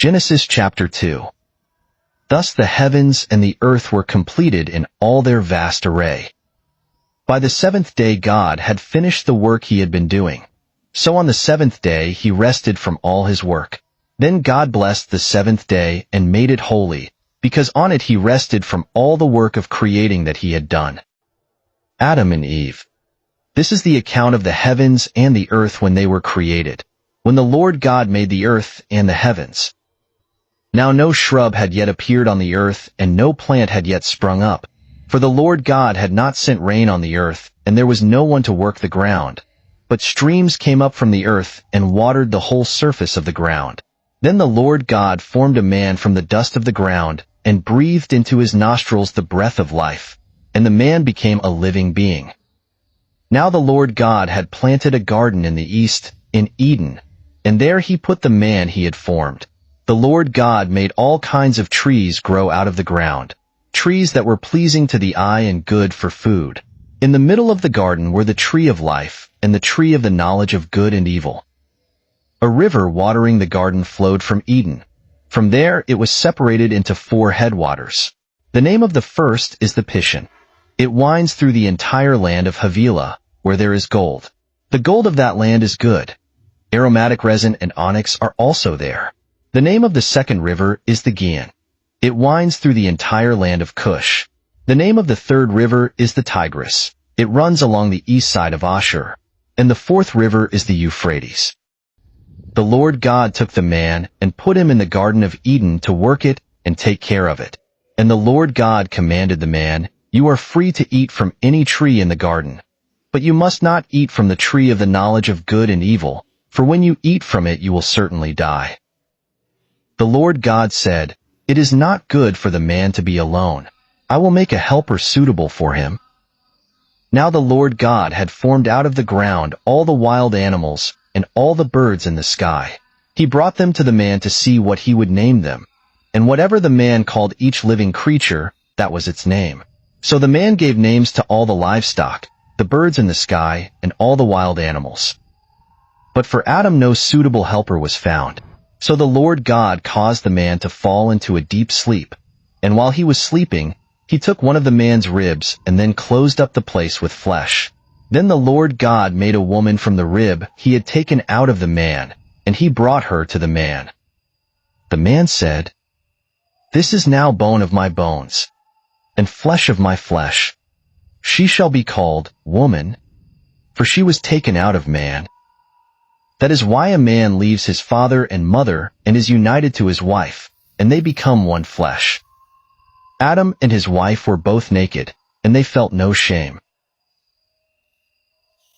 Genesis chapter 2. Thus the heavens and the earth were completed in all their vast array. By the seventh day God had finished the work he had been doing. So on the seventh day he rested from all his work. Then God blessed the seventh day and made it holy, because on it he rested from all the work of creating that he had done. Adam and Eve. This is the account of the heavens and the earth when they were created, when the Lord God made the earth and the heavens. Now no shrub had yet appeared on the earth, and no plant had yet sprung up, for the Lord God had not sent rain on the earth, and there was no one to work the ground. But streams came up from the earth and watered the whole surface of the ground. Then the Lord God formed a man from the dust of the ground, and breathed into his nostrils the breath of life, and the man became a living being. Now the Lord God had planted a garden in the east, in Eden, and there he put the man he had formed. The Lord God made all kinds of trees grow out of the ground, trees that were pleasing to the eye and good for food. In the middle of the garden were the tree of life, and the tree of the knowledge of good and evil. A river watering the garden flowed from Eden. From there it was separated into 4 headwaters. The name of the first is the Pishon. It winds through the entire land of Havilah, where there is gold. The gold of that land is good. Aromatic resin and onyx are also there. The name of the second river is the Gihon. It winds through the entire land of Cush. The name of the third river is the Tigris. It runs along the east side of Ashur. And the fourth river is the Euphrates. The Lord God took the man and put him in the Garden of Eden to work it and take care of it. And the Lord God commanded the man, "You are free to eat from any tree in the garden, but you must not eat from the tree of the knowledge of good and evil, for when you eat from it you will certainly die." The Lord God said, "It is not good for the man to be alone. I will make a helper suitable for him." Now the Lord God had formed out of the ground all the wild animals and all the birds in the sky. He brought them to the man to see what he would name them. And whatever the man called each living creature, that was its name. So the man gave names to all the livestock, the birds in the sky, and all the wild animals. But for Adam no suitable helper was found. So the Lord God caused the man to fall into a deep sleep. And while he was sleeping, he took one of the man's ribs and then closed up the place with flesh. Then the Lord God made a woman from the rib he had taken out of the man, and he brought her to the man. The man said, "This is now bone of my bones, and flesh of my flesh. She shall be called woman, for she was taken out of man. That is why a man leaves his father and mother and is united to his wife, and they become one flesh." Adam and his wife were both naked, and they felt no shame.